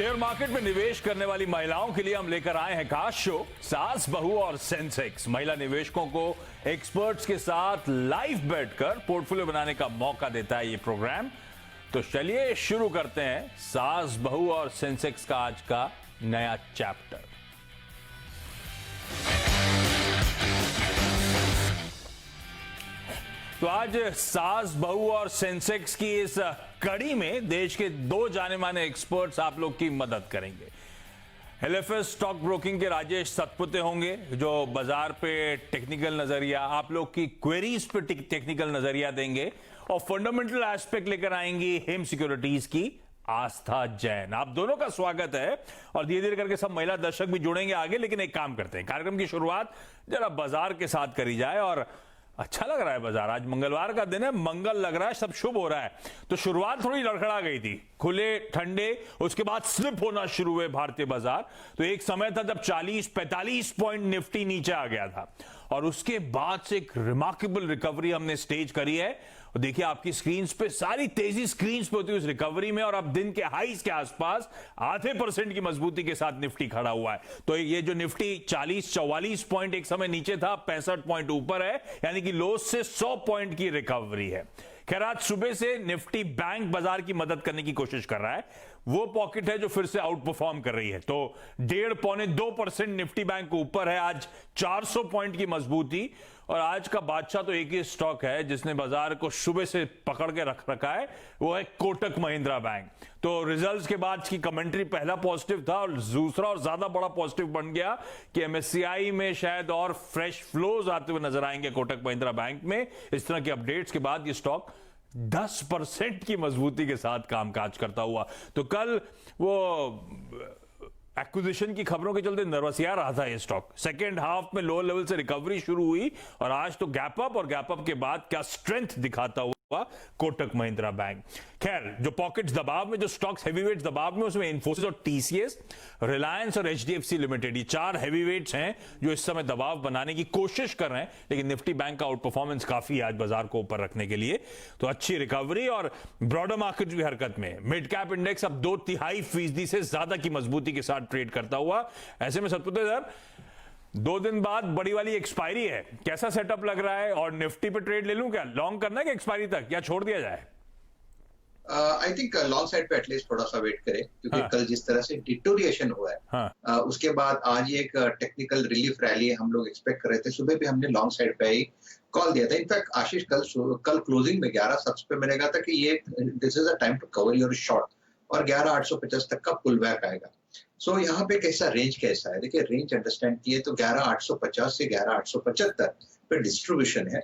Share market में निवेश करने वाली महिलाओं के लिए हम लेकर आए हैं खास शो सास बहू और सेंसेक्स। महिला निवेशकों को एक्सपर्ट्स के साथ लाइव बैठकर पोर्टफोलियो बनाने का मौका देता है ये प्रोग्राम। तो चलिए शुरू करते हैं सास बहू और सेंसेक्स का आज का नया चैप्टर। तो आज सास बहू और सेंसेक्स की इस कड़ी में देश के दो जाने माने एक्सपर्ट्स आप लोग की मदद करेंगे। एलएफएस स्टॉक ब्रोकिंग के राजेश सतपुते होंगे जो बाजार पे टेक्निकल नजरिया, आप लोग की क्वेरीज पे टेक्निकल नजरिया देंगे, और फंडामेंटल एस्पेक्ट लेकर आएंगी हिम सिक्योरिटीज की आस्था जैन। आप दोनों का स्वागत है और धीरे धीरे करके सब महिला दर्शक भी जुड़ेंगे आगे। लेकिन एक काम करते हैं, कार्यक्रम की शुरुआत जरा बाजार के साथ करी जाए। और अच्छा लग रहा है बाजार, आज मंगलवार का दिन है, मंगल लग रहा है, सब शुभ हो रहा है। तो शुरुआत थोड़ी लड़खड़ा गई थी, खुले ठंडे, उसके बाद स्लिप होना शुरू हुए भारतीय बाजार। तो एक समय था जब 40-45 पॉइंट निफ्टी नीचे आ गया था और उसके बाद से एक रिमार्केबल रिकवरी हमने स्टेज करी है। और देखिए आपकी स्क्रीन पे सारी तेजी स्क्रीन पे होती है उस रिकवरी में, और अब दिन के हाईज के आसपास आधे % की मजबूती के साथ निफ्टी खड़ा हुआ है। तो ये जो निफ्टी 40-44 पॉइंट एक समय नीचे था, 65 पॉइंट ऊपर है, यानी कि लो से 100 पॉइंट की रिकवरी है। खैर आज सुबह से निफ्टी बैंक बाजार की मदद करने की कोशिश कर रहा है, वो पॉकेट है जो फिर से आउट परफॉर्म कर रही है। तो 1.5-2% निफ्टी बैंक ऊपर है, आज 400 पॉइंट की मजबूती। और आज का बादशाह तो एक ही स्टॉक है जिसने बाजार को सुबह से पकड़ के रख रखा है, वो है कोटक महिंद्रा बैंक। तो रिजल्ट्स के बाद की कमेंट्री पहला पॉजिटिव था और दूसरा और ज्यादा बड़ा पॉजिटिव बन गया कि एमएससीआई में शायद और फ्रेश फ्लोज आते हुए नजर आएंगे कोटक महिंद्रा बैंक में। इस तरह के अपडेट्स के बाद ये स्टॉक 10% की मजबूती के साथ कामकाज करता हुआ। तो कल वो एक्विजिशन की खबरों के चलते नर्वसिया रहा था ये स्टॉक, सेकेंड हाफ में लो लेवल से रिकवरी शुरू हुई और आज तो गैप अप, और गैप अप के बाद क्या स्ट्रेंथ दिखाता हुआ कोटक महिंद्रा बैंक। खैर जो पॉकेट्स दबाव में, जो स्टॉक्स हैवीवेट्स दबाव में, उसमें इन्फोसिस और टीसीएस, रिलायंस और एचडीएफसी लिमिटेड, ये 4 हैवीवेट्स हैं जो इस समय दबाव बनाने की कोशिश कर रहे हैं। लेकिन निफ्टी बैंक का आउट परफॉर्मेंस काफी है आज बाजार को ऊपर रखने के लिए। तो अच्छी रिकवरी और ब्रॉडर मार्केट भी हरकत में। मिड कैप इंडेक्स अब 2.5% से ज्यादा की मजबूती के साथ ट्रेड करता हुआ। ऐसे में सतपुते सर 2 दिन बाद बड़ी वाली एक्सपायरी है, कैसा सेटअप लग रहा है? और निफ्टी पे ट्रेड ले लूं क्या, लॉन्ग करना है कि एक्सपायरी तक, या छोड़ दिया जाए? आई थिंक लॉन्ग साइड पे एटलीस्ट थोड़ा सा वेट करें, क्योंकि कल जिस तरह से डिटोरिएशन हुआ है, उसके बाद आज एक टेक्निकल रिलीफ रैली हम लोग एक्सपेक्ट कर रहे थे। सुबह भी हमने लॉन्ग साइड पे ही कॉल दिया था। इनफैक्ट आशीष कल क्लोजिंग में 11.7 पे मैंने कहा था कि ये this is a time to cover your short, और 11.850 तक का पुल बैक आएगा। सो यहाँ पे कैसा रेंज कैसा है, देखिए रेंज अंडरस्टैंड किए तो 11.850 से 11.875 पे डिस्ट्रीब्यूशन है।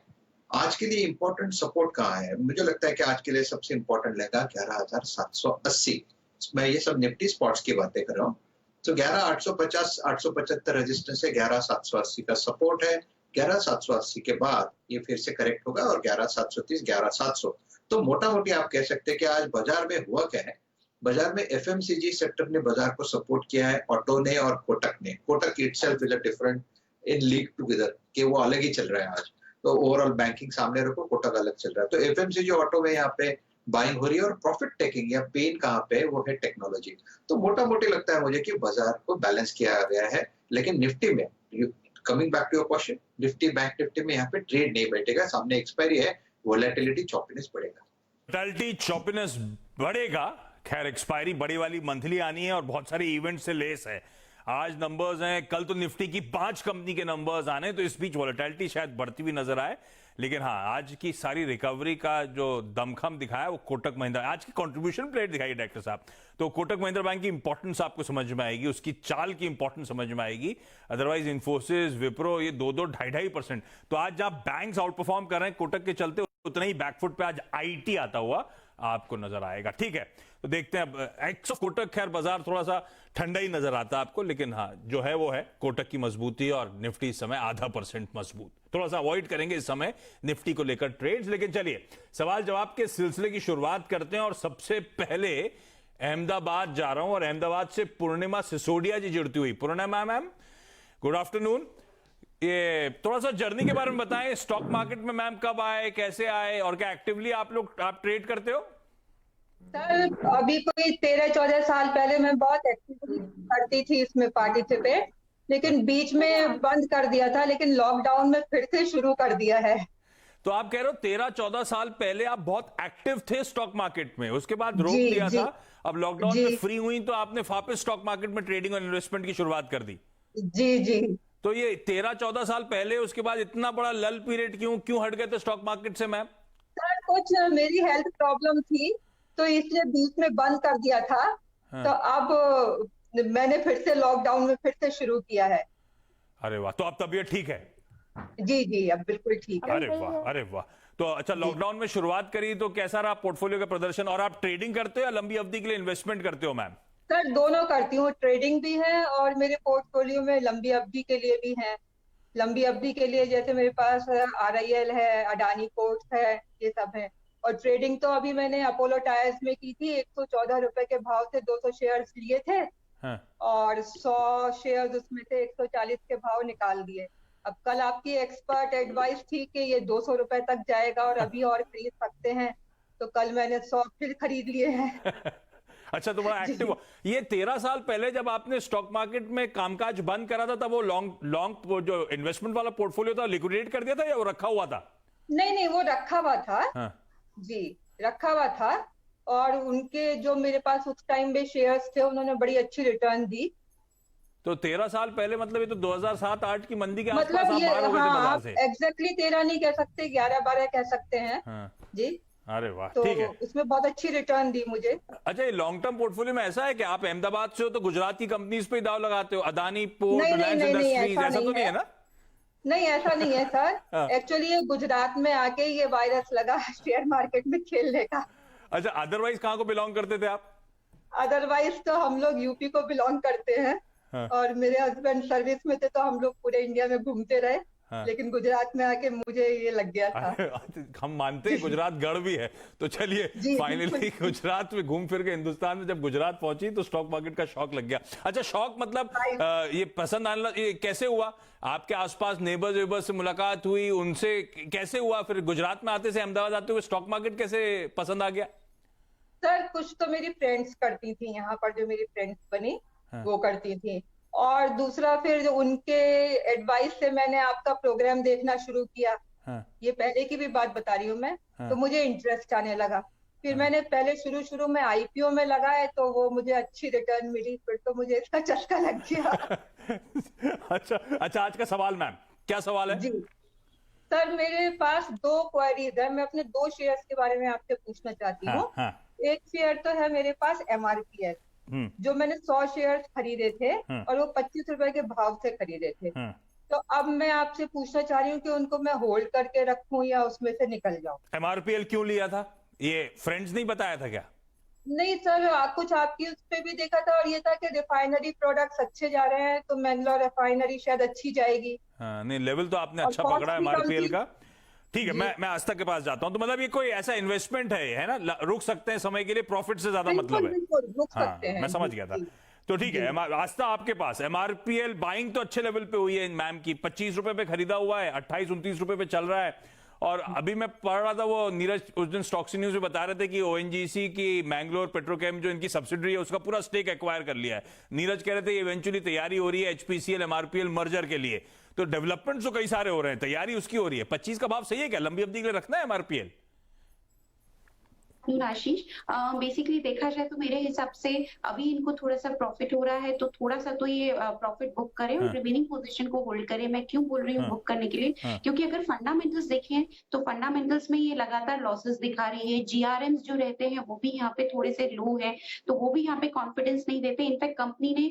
आज के लिए इंपॉर्टेंट सपोर्ट कहाँ है? मुझे लगता है कि आज के लिए सबसे इंपॉर्टेंट लगा 11,780। मैं ये सब निफ्टी स्पॉट्स की बातें कर रहा हूँ। तो 11,850 875 रेजिस्टेंस है, 11,780 का सपोर्ट है। 11,780 के बाद ये फिर से करेक्ट होगा और 11,730 11,700। तो मोटा मोटी आप कह सकते हैं कि आज बाजार में हुआ क्या है, बाजार में एफएमसीजी सेक्टर ने बाजार को सपोर्ट किया है, ऑटो ने और कोटक ने। Kotak itself is a different in league together, कि वो अलग ही चल रहा है आज। तो ओवरऑल बैंकिंग सामने रखो, कोटक अलग चल रहा है। तो एफएमसीजी ऑटो में यहाँ पे बाइंग हो रही है, और प्रॉफिट टेकिंग या पेन कहाँ पे है, वो है टेक्नोलॉजी। तो मोटा मोटी लगता है मुझे कि बाजार को बैलेंस किया गया है। लेकिन निफ्टी में, coming back to your question, Nifty में यहाँ पे ट्रेड नहीं बैठेगा, सामने एक्सपायरी है, वोलेटिलिटी चॉपीनेस बढ़ेगा। वोलेटिलिटी चॉपीनेस बढ़ेगा। खैर एक्सपायरी बड़ी वाली मंथली आनी है और बहुत सारे इवेंट से लेस है। आज नंबर्स हैं, कल तो निफ्टी की 5 कंपनी के नंबर्स आने, तो इस बीच वोलेटिलिटी शायद बढ़ती हुई नजर आए। लेकिन हाँ, आज की सारी रिकवरी का जो दमखम दिखाया वो कोटक महिंद्रा, आज की कंट्रीब्यूशन प्लेट दिखाई डायरेक्टर साहब। तो कोटक महिंद्रा बैंक की इंपॉर्टेंस आपको समझ में आएगी, उसकी चाल की इंपॉर्टेंस समझ में आएगी। अदरवाइज इन्फोसिस, विप्रो ये 2-2, 2.5%। तो आज जहां बैंक्स आउट परफॉर्म कर रहे हैं कोटक के चलते, उतना ही बैकफुट पे आज आईटी आता हुआ आपको नजर आएगा। ठीक है, तो देखते हैं। एक्स ऑफ कोटक खैर बाजार थोड़ा सा ठंडा ही नजर आता है आपको, लेकिन हाँ जो है वो है कोटक की मजबूती, और निफ्टी इस समय 0.5% मजबूत। थोड़ा सा अवॉइड करेंगे इस समय निफ्टी को लेकर ट्रेड्स। लेकिन चलिए सवाल जवाब के सिलसिले की शुरुआत करते हैं, और सबसे पहले अहमदाबाद जा रहा हूं, और अहमदाबाद से पूर्णिमा सिसोदिया जी जुड़ती हुई। पूर्णिमा मैम गुड आफ्टरनून। ये थोड़ा सा जर्नी के बारे में बताएं, स्टॉक मार्केट में मैम कब आए, कैसे आए, और क्या एक्टिवली आप ट्रेड करते हो? सर अभी कोई 13-14 साल पहले मैं बहुत एक्टिवली करती थी इसमें पार्टिसिपेट, लेकिन बीच में बंद कर दिया था, लेकिन लॉकडाउन में फिर से शुरू कर दिया है। तो आप कह रहे हो 13-14 साल पहले आप बहुत एक्टिव थे स्टॉक मार्केट में, उसके बाद रोक जी दिया जी था, अब लॉकडाउन जी में फ्री हुई तो आपने वापस स्टॉक मार्केट में ट्रेडिंग और इन्वेस्टमेंट की शुरुआत कर दी। जी जी। तो ये 13-14 साल पहले, उसके बाद इतना बड़ा लल पीरियड क्यों क्यों हट गए थे स्टॉक मार्केट से मैम? सर कुछ मेरी हेल्थ प्रॉब्लम थी, तो इसलिए बीच में बंद कर दिया था। तो हाँ। अब मैंने फिर से लॉकडाउन में फिर से शुरू किया है। अरे वाह, तो अब तबीयत ठीक है? जी जी, अब बिल्कुल ठीक है। अरे वाह, अरे वाह। तो अच्छा, जी लॉकडाउन में शुरुआत करी तो कैसा रहा पोर्टफोलियो का प्रदर्शन? और आप ट्रेडिंग करते हो या लंबी अवधि के लिए इन्वेस्टमेंट करते हो मैम? सर, दोनों करती हूँ, ट्रेडिंग भी है और मेरे पोर्टफोलियो में लंबी अवधि के लिए भी है। लंबी अवधि के लिए जैसे मेरे पास RIL है, अडानी पोर्ट्स है, ये सब है। और ट्रेडिंग तो अभी मैंने अपोलो टायर्स में की थी, 114 रुपए के भाव से 200 शेयर्स लिए थे हाँ। और 100 शेयर्स उसमें से 140 के भाव निकाल दिए। अब कल आपकी एक्सपर्ट एडवाइस थी कि ये 200 रुपए तक जाएगा और अभी और खरीद सकते हैं, तो कल मैंने 100 फिर खरीद लिए हैं। अच्छा, तो बड़ा एक्टिव हो। ये 13 साल पहले जब आपने स्टॉक मार्केट में कामकाज बंद करा था, तब वो लॉन्ग लॉन्ग जो इन्वेस्टमेंट वाला पोर्टफोलियो था लिक्विडेट कर दिया था या वो रखा हुआ था? नहीं नहीं, वो रखा हुआ था। हाँ। जी, रखा हुआ था। और उनके जो मेरे पास उस टाइम में शेयर्स थे, उन्होंने बड़ी अच्छी रिटर्न दी। तो 13 साल पहले मतलब ये तो 2007-8 की मंदी के आसपास मतलब आप ये, बाहर हो गए थे हाँ, बाजार आप से। एग्जैक्टली 13 नहीं कह सकते, 11-12 कह सकते हैं। हाँ। जी। अरे वाह, तो ठीक है। उसमें बहुत अच्छी रिटर्न दी मुझे। अच्छा, ये लॉन्ग टर्म पोर्टफोलियो में ऐसा है कि आप अहमदाबाद से हो तो गुजरात की कंपनीज पे ही दाव लगाते हो, अदानी पोर्ट, नहीं नहीं रिलायंस नहीं नहीं, इंडस्ट्रीज, ऐसा ऐसा तो नहीं नहीं है। है ना? नहीं, ऐसा नहीं है हाँ। सर। एक्चुअली ये गुजरात में आके ये वायरस लगा शेयर मार्केट में खेलने का। अच्छा, अदरवाइज कहाँ को बिलोंग करते थे आप? अदरवाइज तो हम लोग यूपी को बिलोंग करते हैं। हाँ। और मेरे हस्बैंड सर्विस में थे, तो हम लोग पूरे इंडिया में घूमते रहे। हाँ। लेकिन गुजरात में आके मुझे ये लग गया था। अरे, हम मानते हैं गुजरात गढ़ भी है, तो चलिए जी फाइनली गुजरात में घूम फिर के हिंदुस्तान में जब गुजरात पहुंची तो स्टॉक मार्केट का शौक लग गया। अच्छा, शौक मतलब ये पसंद आने ये कैसे हुआ? आपके आसपास नेबर्स वेबर्स से मुलाकात हुई, उनसे कैसे हुआ? फिर गुजरात में आते से अहमदाबाद आते हुए स्टॉक मार्केट कैसे पसंद आ गया? सर, कुछ तो मेरी फ्रेंड्स करती थी, यहाँ पर जो मेरी फ्रेंड्स बनी हाँ। वो करती थी। और दूसरा फिर जो उनके एडवाइस से मैंने आपका प्रोग्राम देखना शुरू किया। हाँ। ये पहले की भी बात बता रही हूँ मैं। हाँ। तो मुझे इंटरेस्ट आने लगा। फिर हाँ। मैंने पहले शुरू में IPO में लगाए, तो वो मुझे अच्छी रिटर्न मिली, फिर तो मुझे इसका चस्का लग गया। अच्छा अच्छा, आज का सवाल मैम, क्या सवाल है? जी सर, मेरे पास 2 क्वेरीज है। मैं अपने 2 शेयर्स के बारे में आपसे पूछना चाहती हाँ। हूँ। हाँ। एक शेयर तो है मेरे पास MRPL, जो मैंने 100 शेयर्स खरीदे थे और वो 25 रुपए के भाव से खरीदे थे। तो अब मैं आपसे पूछना चाह रही हूँ कि उनको मैं होल्ड करके रखूं या उसमें से निकल जाऊं। MRPL क्यों लिया था? ये फ्रेंड्स नहीं बताया था क्या? नहीं सर, कुछ आपकी उस पे भी देखा था और ये था कि रिफाइनरी प्रोडक्ट्स अच्छे जा रहे हैं, तो मैंगलोर रिफाइनरी शायद अच्छी जाएगी। हाँ, नहीं, लेवल तो आपने और अच्छा कॉस्ट पकड़ा है भी कम MRPL थी। का। ठीक है, जी। मैं आस्था के पास जाता हूं। तो मतलब ये कोई ऐसा इन्वेस्टमेंट है ना, रुक सकते हैं समय के लिए, प्रॉफिट से ज्यादा मतलब है। बिल्कुल रुक हाँ, सकते हैं। मैं समझ गया था। जी। तो ठीक है, आस्था आपके पास MRPL बाइंग तो अच्छे लेवल पे हुई है मैम की, 25 रुपए पे खरीदा हुआ है, 28-29 रुपए पे चल रहा है। और अभी मैं पढ़ रहा था, वो नीरज उस दिन स्टॉक्सी न्यूज में बता रहे थे कि ONGC की मैंगलोर पेट्रोकेम जो इनकी सब्सिडरी है, उसका पूरा स्टेक एक्वायर कर लिया है। नीरज कह रहे थे इवेंचुअली तैयारी हो रही है HPCL MRPL मर्जर के लिए। तो डेवलपमेंट तो कई सारे हो रहे हैं, तैयारी उसकी हो रही है। 25 का भाव सही है क्या? लंबी अवधि के लिए रखना है MRPL? आशीष, बेसिकली देखा जाए तो मेरे हिसाब से अभी इनको थोड़ा सा प्रॉफिट हो रहा है, तो थोड़ा सा तो ये प्रॉफिट बुक करें और रिमेनिंग पोजीशन को होल्ड करें। मैं क्यों बोल रही हूँ बुक करने के लिए? क्योंकि अगर फंडामेंटल्स देखें तो फंडामेंटल्स में ये लगातार लॉसेस दिखा रही है। GRMs जो रहते हैं वो भी यहाँ पे थोड़े से लो है, तो वो भी यहाँ पे कॉन्फिडेंस नहीं देते। इनफैक्ट कंपनी ने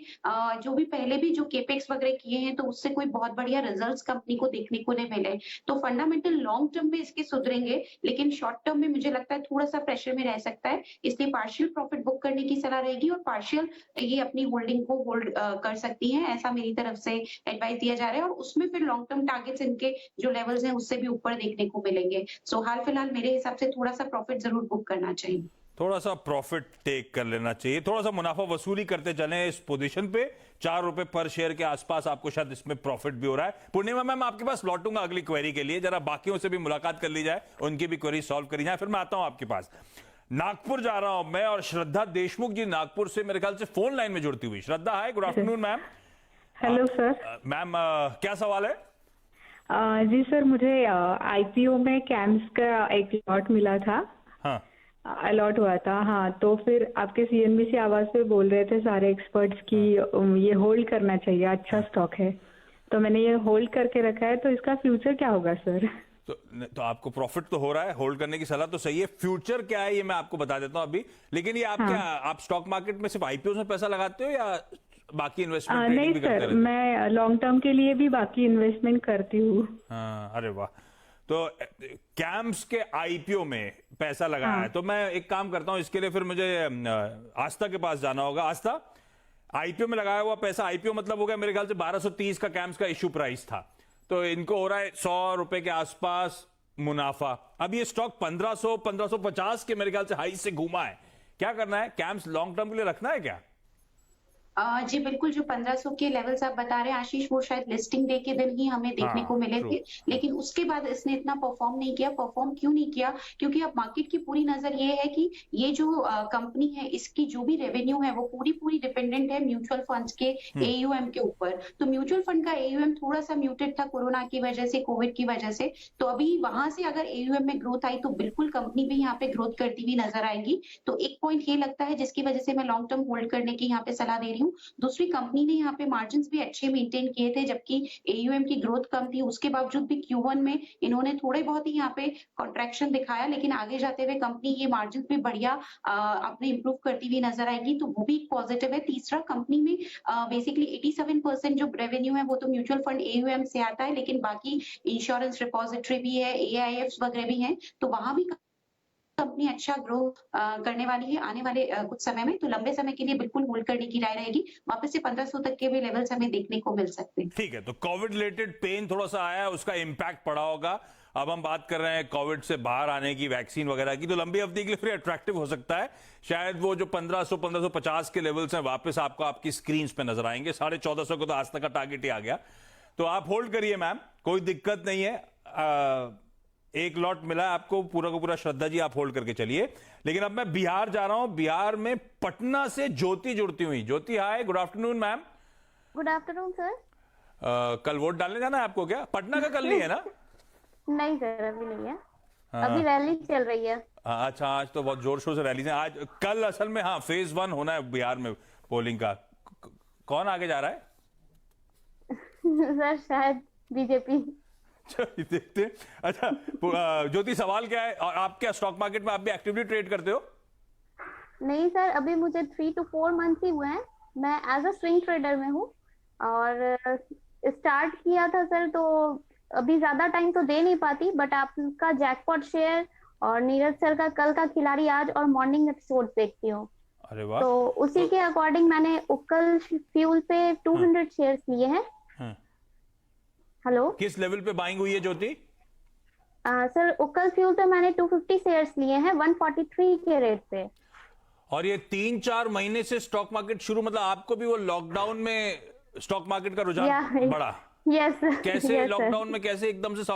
जो भी पहले भी जो केपेक्स वगैरह किए हैं, तो उससे कोई बहुत बढ़िया रिजल्ट कंपनी को देखने को नहीं मिले। तो फंडामेंटल लॉन्ग टर्म में इसके सुधरेंगे, लेकिन शॉर्ट टर्म में मुझे लगता है थोड़ा सा प्रेशर में रह सकता है। इसलिए पार्शियल प्रॉफिट बुक करने की सलाह रहेगी और पार्शियल ये अपनी होल्डिंग को होल्ड कर सकती हैं, ऐसा मेरी तरफ से एडवाइस दिया जा रहा है। और उसमें फिर लॉन्ग टर्म टारगेट्स इनके जो लेवल्स हैं उससे भी ऊपर देखने को मिलेंगे। सो हाल फिलहाल मेरे हिसाब से थोड़ा सा प्रॉफिट जरूर बुक करना चाहिए। थोड़ा सा प्रॉफिट टेक कर लेना चाहिए, थोड़ा सा मुनाफा वसूली करते चले इस पोजीशन पे। 4 रुपए पर शेयर के आसपास आपको शायद इसमें प्रॉफिट भी हो रहा है। पूर्णिमा मैम, आपके पास लौटूंगा अगली क्वेरी के लिए, जरा बाकियों से भी मुलाकात कर ली जाए, उनकी भी क्वेरी सॉल्व करी जाए, फिर मैं आता हूं आपके पास। नागपुर जा रहा हूं मैं और श्रद्धा देशमुख जी नागपुर से मेरे ख्याल से फोन लाइन में जुड़ती हुई। Shraddha, hi, good afternoon ma'am. Hello sir. Ma'am क्या सवाल है? जी सर, मुझे आईपीओ में कैम्स का एक लॉट मिला था। हाँ, अलॉट हुआ था। हाँ, तो फिर आपके सीएनबीसी आवाज पे बोल रहे थे सारे एक्सपर्ट्स की ये होल्ड करना चाहिए, अच्छा स्टॉक है, तो मैंने ये होल्ड करके रखा है। तो इसका फ्यूचर क्या होगा सर? तो आपको प्रॉफिट तो हो रहा है, होल्ड करने की सलाह तो सही है। फ्यूचर क्या है ये मैं आपको बता देता हूं अभी। लेकिन ये आप क्या आप स्टॉक मार्केट में सिर्फ आईपीओ में पैसा लगाते हो या बाकी इन्वेस्टमेंट नहीं भी करते सर, रहते हो? मैं लॉन्ग टर्म के लिए भी बाकी इन्वेस्टमेंट करती हूँ। हाँ, अरे वाह। तो कैम्स के आईपीओ में पैसा लगाया है, तो मैं एक काम करता हूं, इसके लिए फिर मुझे आस्था के पास जाना होगा। आस्था, आईपीओ में लगाया हुआ पैसा, आईपीओ मतलब हो गया मेरे ख्याल से 1230 का कैम्स का इश्यू प्राइस था, तो इनको हो रहा है 100 रुपए के आसपास मुनाफा। अब ये स्टॉक 1550 के मेरे ख्याल से हाई से घूमा है। क्या करना है? कैम्स लॉन्ग टर्म के लिए रखना है क्या? जी बिल्कुल, जो 1500 के लेवल्स आप बता रहे हैं आशीष, वो शायद लिस्टिंग डे के दिन ही हमें देखने को मिले थे, लेकिन उसके बाद इसने इतना परफॉर्म नहीं किया। परफॉर्म क्यों नहीं किया? क्योंकि अब मार्केट की पूरी नजर ये है कि ये जो कंपनी है, इसकी जो भी रेवेन्यू है वो पूरी डिपेंडेंट है म्यूचुअल फंड्स के एयूएम के ऊपर। तो म्यूचुअल फंड का एयूएम थोड़ा सा म्यूटेड था कोरोना की वजह से, कोविड की वजह से। तो अभी वहां से अगर एयूएम में ग्रोथ आई तो बिल्कुल कंपनी भी यहाँ पे ग्रोथ करती हुई नजर आएगी। तो एक पॉइंट ये लगता है जिसकी वजह से मैं लॉन्ग टर्म होल्ड करने की यहाँ पे सलाह दे रही हूँ। दूसरी, कंपनी ने यहाँ पे मार्जिन्स भी अच्छे मेंटेन किए थे, जबकि एयूएम की ग्रोथ कम थी। उसके बावजूद भी Q1 में इन्होंने थोड़े बहुत ही यहाँ पे कॉन्ट्रैक्शन दिखाया, लेकिन आगे जाते हुए कंपनी ये मार्जिन भी बढ़िया अपने इंप्रूव करती हुई नजर आएगी, तो वो भी पॉजिटिव है। तीसरा, कंपनी में बेसिकली 87% जो रेवेन्यू है वो तो म्यूचुअल फंड एयूएम से आता है, लेकिन बाकी इंश्योरेंस रिपोजिटरी भी है, एआईएफ्स वगैरह भी हैं, तो वहां भी कंपनी अच्छा ग्रो करने वाली है आने वाले कुछ समय में। तो लंबे समय के लिए बिल्कुल होल्ड करने की राय रहेगी। वापस से 1500 तक के भी लेवल्स हमें देखने को मिल सकते हैं। ठीक है, तो कोविड रिलेटेड पेन थोड़ा सा आया है, उसका इंपैक्ट पड़ा होगा। अब हम बात कर रहे हैं कोविड से बाहर आने की, वैक्सीन वगैरह की, तो लंबी अवधि के लिए फिर अट्रैक्टिव हो सकता है। शायद वो जो 1550 के लेवल्स हैं वापस आपको आपकी स्क्रीन पे नजर आएंगे। 1450 को तो आज तक का टारगेट ही आ गया, तो आप होल्ड करिए मैम, कोई दिक्कत नहीं है। एक लॉट मिला है आपको पूरा का पूरा। श्रद्धा जी, आप होल्ड करके चलिए। लेकिन अब मैं बिहार जा रहा हूं। बिहार में पटना से ज्योति जुड़ती हुई। Jyoti, hi, good afternoon ma'am. Good afternoon sir. कल वोट डालने जाना है आपको क्या? पटना का कल नहीं है ना? नहीं सर, अभी नहीं है। अभी रैली चल रही है। अच्छा, आज तो बहुत जोर शोर से रैली है आज। कल असल में हाँ फेज 1 होना है बिहार में पोलिंग का। कौन आगे जा रहा है? सर शायद बीजेपी। देखते हैं। अच्छा ज्योति, सवाल क्या है? और आप क्या स्टॉक मार्केट में आप भी एक्टिवली ट्रेड करते हो? नहीं सर, अभी मुझे 3 to 4 मंथ ही हुए हैं। मैं एज अ स्विंग ट्रेडर में हूँ और स्टार्ट किया था सर, तो अभी ज्यादा टाइम तो दे नहीं पाती, बट आपका जैकपॉट शेयर और नीरज सर का कल का खिलाड़ी आज और मॉर्निंग एपिसोड देखती हूँ। अरे वाह। तो उसी के अकॉर्डिंग मैंने उक्कल फ्यूल पे 200 शेयर्स लिए हैं। हेलो, किस लेवल पे बाइंग हुई है ज्योति? सर उक्कल फ्यूल पे मैंने 250 शेयर्स लिए हैं 143 के रेट पे। और ये 3-4 महीने से स्टॉक मार्केट शुरू, मतलब आपको भी वो लॉकडाउन में स्टॉक मार्केट का रुझान बढ़ा? यस। कैसे लॉकडाउन में कैसे एकदम से?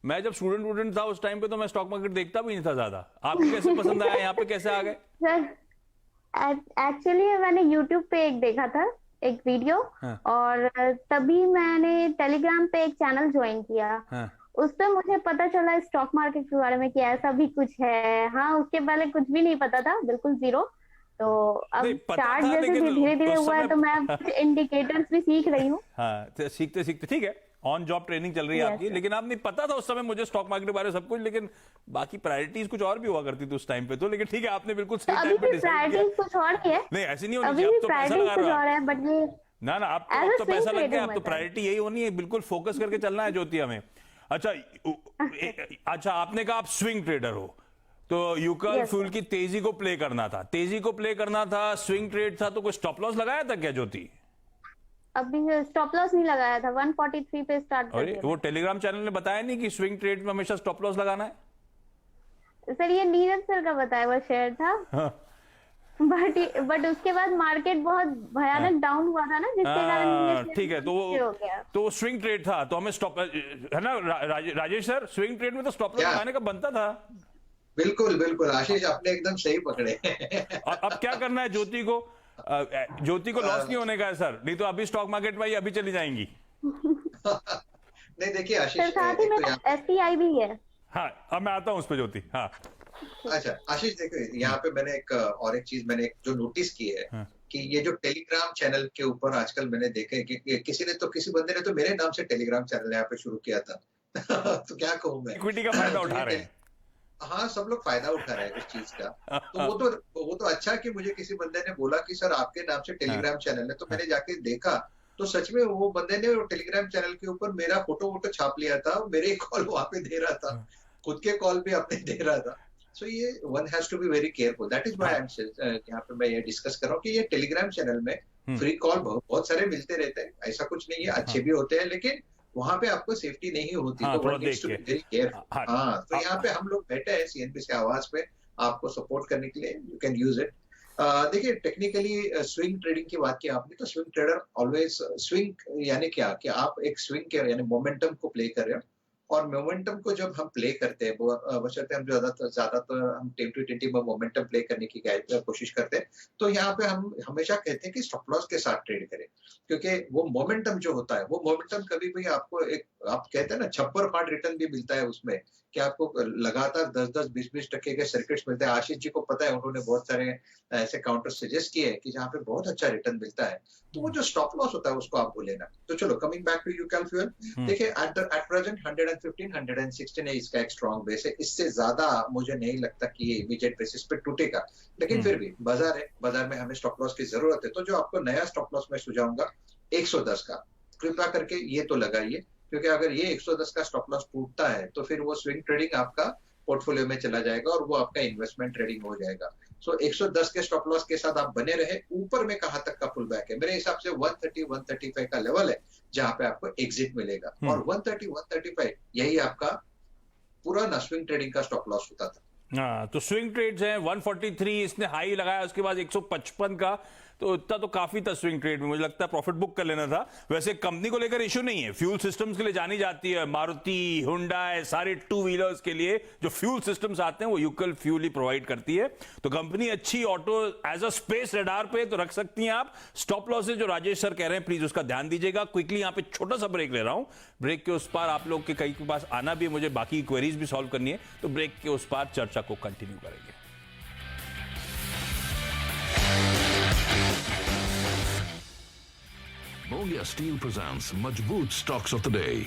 मैं जब स्टूडेंट था उस टाइम पे तो मैं स्टॉक मार्केट देखता भी नहीं था ज्यादा। आपको कैसे पसंद आया? यहाँ पे कैसे आ गए? सर एक्चुअली मैंने यूट्यूब पे एक देखा था, एक वीडियो, और तभी मैंने टेलीग्राम पे एक चैनल ज्वाइन किया। उस पर मुझे पता चला स्टॉक मार्केट के बारे में कि ऐसा भी कुछ है। हाँ, उसके पहले कुछ भी नहीं पता था, बिल्कुल जीरो। तो अब चार्ट जैसे धीरे धीरे हुआ है तो मैं कुछ इंडिकेटर्स भी सीख रही हूँ। हाँ, तो सीखते सीखते ठीक है, ऑन जॉब ट्रेनिंग चल रही है आपकी। लेकिन आप नहीं पता था उस समय मुझे स्टॉक मार्केट के बारे में सब कुछ, लेकिन बाकी प्रायोरिटीज कुछ और भी हुआ करती थी उस टाइम पे तो। लेकिन ठीक है, आपने बिल्कुल सही टाइम पे डिसाइड किया। कुछ और है, नहीं ऐसी नहीं होनी चाहिए। अब तो पैसा लगा रहा है, बट ये ना आप तो पैसा लग गया, अब तो प्रायोरिटी यही होनी है, बिल्कुल फोकस करके चलना है ज्योति हमें। अच्छा आपने कहा आप स्विंग ट्रेडर हो, तो यूकल फ्यूल की तेजी को प्ले करना था, स्विंग ट्रेड था, तो कोई स्टॉप लॉस लगाया था क्या ज्योति? अभी स्टॉप लॉस नहीं लगाया था, 143 पे स्टार्ट कर दिया। वो टेलीग्राम चैनल ने बताया नहीं कि स्विंग ट्रेड में हमेशा स्टॉप लॉस लगाना है? सर ये नीरज सर का बताया हुआ शेयर था। हाँ। बट उसके बाद मार्केट बहुत भयानक डाउन हुआ था ना, जिसके कारण ठीक है, तो स्विंग ट्रेड था, तो हमें स्टॉप है ना राजेश सर, स्विंग ट्रेड में तो स्टॉप लॉस लगाने का बनता था। बिल्कुल बिल्कुल आशीष, आपने एकदम सही पकड़े। और अब क्या करना है ज्योति को? ज्योति को लॉस नहीं होने का है सर, नहीं तो अभी स्टॉक मार्केट में ही अभी चली जाएंगी। नहीं देखिए सर आशीष, साथ ही एक तो मेरा यहाँ एसटीआई भी है। हाँ, अब मैं आता हूँ उस पर ज्योति। हाँ अच्छा आशीष देखिए, यहाँ पे मैंने एक और एक चीज मैंने जो नोटिस की है हाँ। कि ये जो टेलीग्राम चैनल के ऊपर आजकल मैंने देखा है कि किसी बंदे ने तो मेरे नाम से टेलीग्राम चैनल यहाँ पे शुरू किया था। तो क्या कहूँ मैं। इक्विटी का फायदा तो उठा ये रहे हैं। हाँ, सब लोग फायदा उठा रहे हैं इस चीज का। तो वो तो अच्छा कि मुझे किसी बंदे ने बोला कि सर आपके नाम से टेलीग्राम चैनल है, तो मैंने जाके देखा तो सच में वो बंदे ने वो टेलीग्राम चैनल के ऊपर मेरा फोटो वोटो छाप लिया था, मेरे कॉल वहां पे दे रहा था, खुद के कॉल भी अपने दे रहा था। सो ये one has to be very careful, that is why I am यहाँ पे मैं ये डिस्कस कर रहा हूँ कि ये टेलीग्राम चैनल में फ्री कॉल बहुत सारे मिलते रहते हैं, ऐसा कुछ नहीं है, अच्छे भी होते हैं, लेकिन वहां पे आपको सेफ्टी नहीं होती। हाँ, तो थोड़ा वन नीड्स टू देख बी के। Very careful. हाँ, हाँ, तो यहाँ पे हम लोग बैठे हैं सीएनबीसी आवाज पे आपको सपोर्ट करने के लिए, यू कैन यूज इट। देखिए टेक्निकली स्विंग ट्रेडिंग की बात की आपने, तो स्विंग ट्रेडर ऑलवेज स्विंग यानी क्या कि आप एक स्विंग के यानी मोमेंटम को प्ले कर रहे हो, और मोमेंटम को जब हम प्ले करते हैं बशर्ते हम ज्यादातर हम 10 to 20 में मोमेंटम प्ले करने की कोशिश करते हैं, तो यहाँ पे हम हमेशा कहते हैं कि स्टॉप लॉस के साथ ट्रेड करें, क्योंकि वो मोमेंटम जो होता है वो मोमेंटम कभी भी आपको एक आप कहते हैं ना छप्पर फाड़ रिटर्न भी मिलता है उसमें, कि आपको लगातार 10-10, 20-20% के सर्किट्स मिलते हैं। आशीष जी को पता है, उन्होंने बहुत सारे ऐसे काउंटर सजेस्ट किए हैं कि जहाँ पे बहुत अच्छा रिटर्न मिलता है। तो वो जो स्टॉप लॉस होता है उसको आप भूले ना। तो चलो coming back to Ucal Fuel, देखिए एट प्रेजेंट 115 116 है इसका एक स्ट्रॉन्ग बेस है, इससे ज्यादा मुझे नहीं लगता कि ये इमीडिएट बेसिस पे टूटेगा, लेकिन फिर भी बाजार है, बाजार में हमें स्टॉप लॉस की जरूरत है। तो जो आपको नया स्टॉप लॉस मैं सुझाऊंगा 110 का, कृपया करके ये तो लगाइए, क्योंकि अगर ये 110 का स्टॉप लॉस टूटता है तो फिर वो स्विंग ट्रेडिंग आपका पोर्टफोलियो में चला जाएगा और वो आपका इन्वेस्टमेंट ट्रेडिंग हो जाएगा। सो 110 के स्टॉप लॉस के साथ आप बने रहे। ऊपर में कहां तक का पुल बैक है, मेरे हिसाब से 130 135 का लेवल है जहां पे आपको एग्जिट मिलेगा, और 130 135 यही आपका पुराना स्विंग ट्रेडिंग का स्टॉप लॉस होता था। हाँ, तो स्विंग ट्रेड्स हैं 143 इसने हाई लगाया, उसके बाद 155 का, तो इतना तो काफी था स्विंग ट्रेड में, मुझे लगता है प्रॉफिट बुक कर लेना था। वैसे कंपनी को लेकर इशू नहीं है, फ्यूल सिस्टम्स के लिए जानी जाती है, मारुति हुंडई सारे टू व्हीलर्स के लिए जो फ्यूल सिस्टम्स आते हैं वो यूकल फ्यूल ही प्रोवाइड करती है। तो कंपनी अच्छी, auto as a space radar पे तो रख सकती हैं आप। स्टॉप लॉसेज जो राजेश सर कह रहे हैं प्लीज उसका ध्यान दीजिएगा। क्विकली यहाँ पे छोटा सा ब्रेक ले रहा हूं, ब्रेक के उस पार आप लोग के कई के पास आना भी है, मुझे बाकी क्वेरीज भी सॉल्व करनी है, तो ब्रेक के उस पार चर्चा को कंटिन्यू करेंगे। Mongia Steel presents Majboot Stocks of the Day.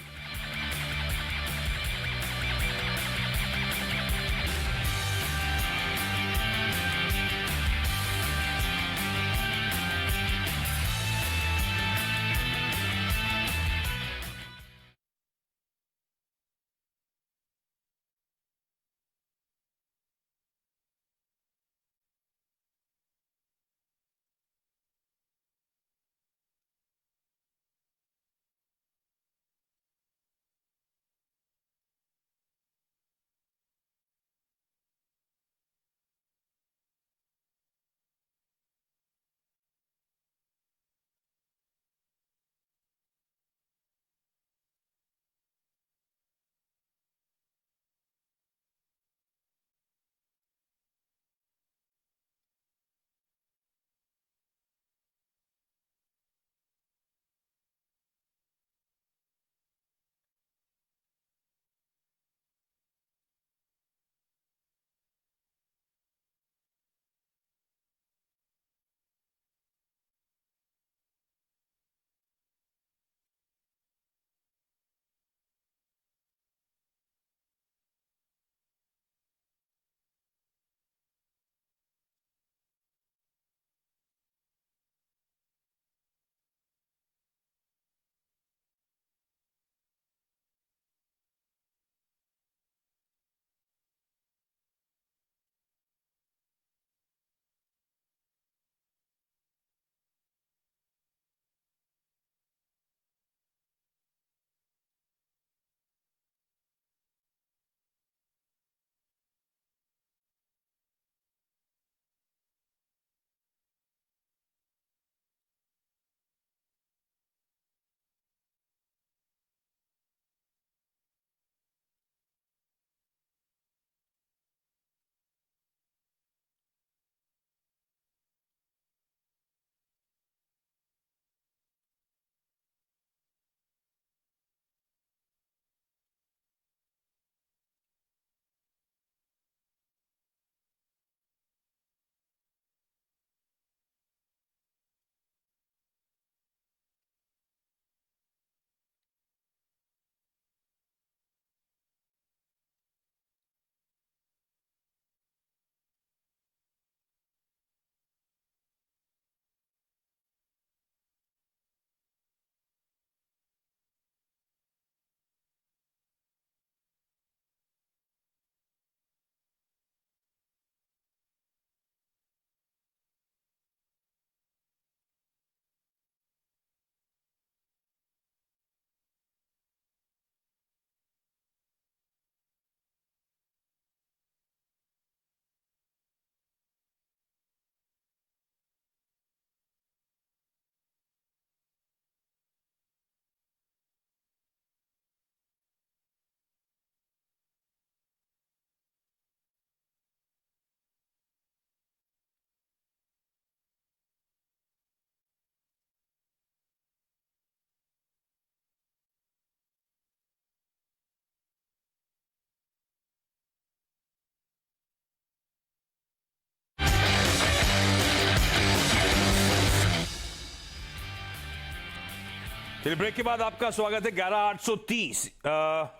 चलिए ब्रेक के बाद आपका स्वागत है। 11,830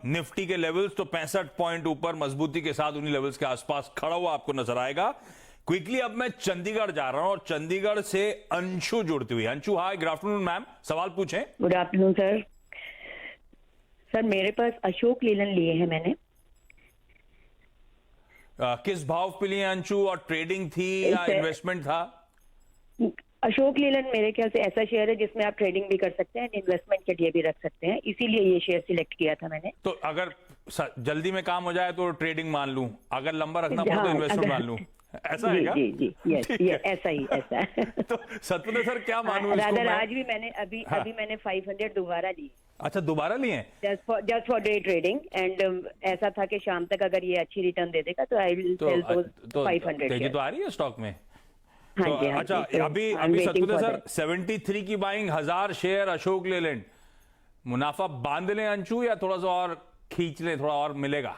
निफ्टी के लेवल्स, तो 65 पॉइंट ऊपर मजबूती के साथ उन्हीं लेवल्स के आसपास खड़ा हुआ आपको नजर आएगा। क्विकली अब मैं चंडीगढ़ जा रहा हूं और चंडीगढ़ से अंशु जुड़ती हुई। अंशु, हाय, गुड आफ्टरनून मैम, सवाल पूछें। Good afternoon sir. सर मेरे पास अशोक लीलन लिए हैं मैंने। किस भाव पे लिए अंशु, और ट्रेडिंग थी या इन्वेस्टमेंट था? अशोक लीलन मेरे ख्याल से ऐसा शेयर है जिसमें आप ट्रेडिंग भी कर सकते हैं, इन्वेस्टमेंट के लिए भी रख सकते हैं, इसीलिए ये शेयर सिलेक्ट किया था मैंने। तो अगर जल्दी में काम हो जाए तो ट्रेडिंग मान लूं, अगर लंबा रखना पड़े तो इन्वेस्टमेंट मान लूं, ऐसा है क्या? जी जी ये ऐसा ही ऐसा है। तो सतपुते सर क्या मानूं इसको मैं? आज भी मैंने अभी मैंने 500 दोबारा लिए। अच्छा, दोबारा लिए हैं? Just for day trading, and ऐसा था कि शाम तक अगर ये अच्छी रिटर्न दे देगा तो आई विल सेल दोस 500। तेजी तो आ रही है स्टॉक में? हाँ तो जी, हाँ अच्छा, जी, अभी सतपुते सर 73 की बाइंग, 1000 शेयर अशोक लेलैंड, मुनाफा बांध लें अंशु या थोड़ा सा और खींच लें, थोड़ा और मिलेगा?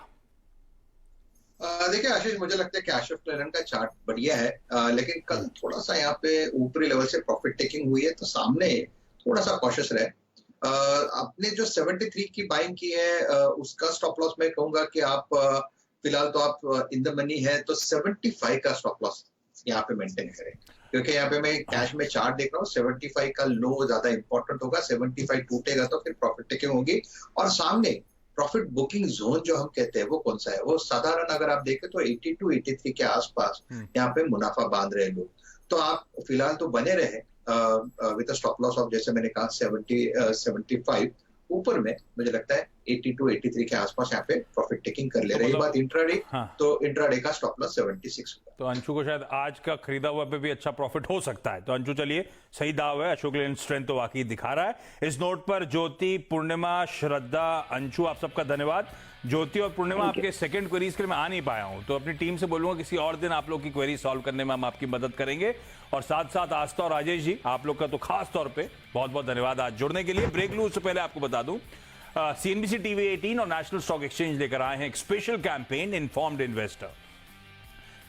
देखिए आशीष, मुझे लगता है कि अशोक लेलैंड का चार्ट बढ़िया है, लेकिन कल थोड़ा सा यहाँ पे ऊपरी लेवल से प्रॉफिट टेकिंग हुई है, तो सामने थोड़ा सा कॉशियस रहे। आपने जो 73 की बाइंग की है उसका स्टॉप लॉस मैं कहूंगा कि आप फिलहाल तो आप इन द मनी है तो 75 का स्टॉप लॉस यहाँ पे मेंटेन करें, क्योंकि यहाँ पे मैं कैश में चार्ट देख रहा हूँ। 75 का लो ज्यादा इंपॉर्टेंट होगा, 75 टूटेगा तो फिर प्रॉफिट टेकिंग होगी। और सामने प्रॉफिट बुकिंग जोन जो हम कहते हैं वो कौन सा है, वो साधारण अगर आप देखें तो 82 83 के आसपास यहाँ पे मुनाफा बांध रहे लोग, तो आप फिलहाल तो बने रहे विद स्टॉप लॉस ऑफ, जैसे मैंने कहा 75 ऊपर में मुझे लगता है 82 83 के आसपास यहाँ पे प्रॉफिट टेकिंग कर ले। रही बात इंट्राडे, तो इंट्राडे का स्टॉप लॉस 76 होगा। तो अंशु को शायद आज का खरीदा हुआ पे भी अच्छा प्रॉफिट हो सकता है। तो अंशु चलिए, सही दाव है, अशोक लेलैंड स्ट्रेंथ तो वाकई दिखा रहा है। इस नोट पर ज्योति, पूर्णिमा, श्रद्धा, अंशु, आप सबका धन्यवाद। ज्योति और पूर्णिमा, आपके सेकंड क्वेरीज के लिए मैं आ नहीं पाया हूं, तो अपनी टीम से बोलूंगा किसी और दिन आप लोग की क्वेरी सॉल्व करने में हम आपकी मदद करेंगे। और साथ साथ आस्था और राजेश जी, आप लोग का तो खास तौर पे बहुत बहुत धन्यवाद आज जुड़ने के लिए। ब्रेक लूं उससे पहले आपको बता दूं, CNBC TV 18 और नेशनल स्टॉक एक्सचेंज लेकर आए हैं एक स्पेशल कैंपेन, इन्फॉर्म्ड इन्वेस्टर।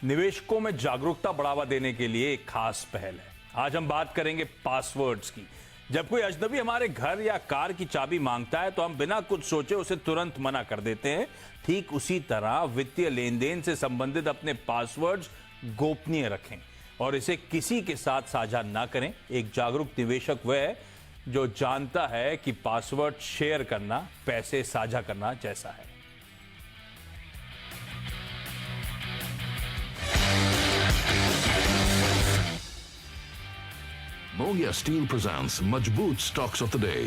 निवेशकों में जागरूकता बढ़ावा देने के लिए एक खास पहल है। आज हम बात करेंगे पासवर्ड्स की। जब कोई अजनबी हमारे घर या कार की चाबी मांगता है तो हम बिना कुछ सोचे उसे तुरंत मना कर देते हैं। ठीक उसी तरह वित्तीय लेन देन से संबंधित अपने पासवर्ड्स गोपनीय रखें और इसे किसी के साथ साझा ना करें। एक जागरूक निवेशक वह है जो जानता है कि पासवर्ड शेयर करना पैसे साझा करना जैसा है। Mogia Steel presents Majboot Stocks of the Day.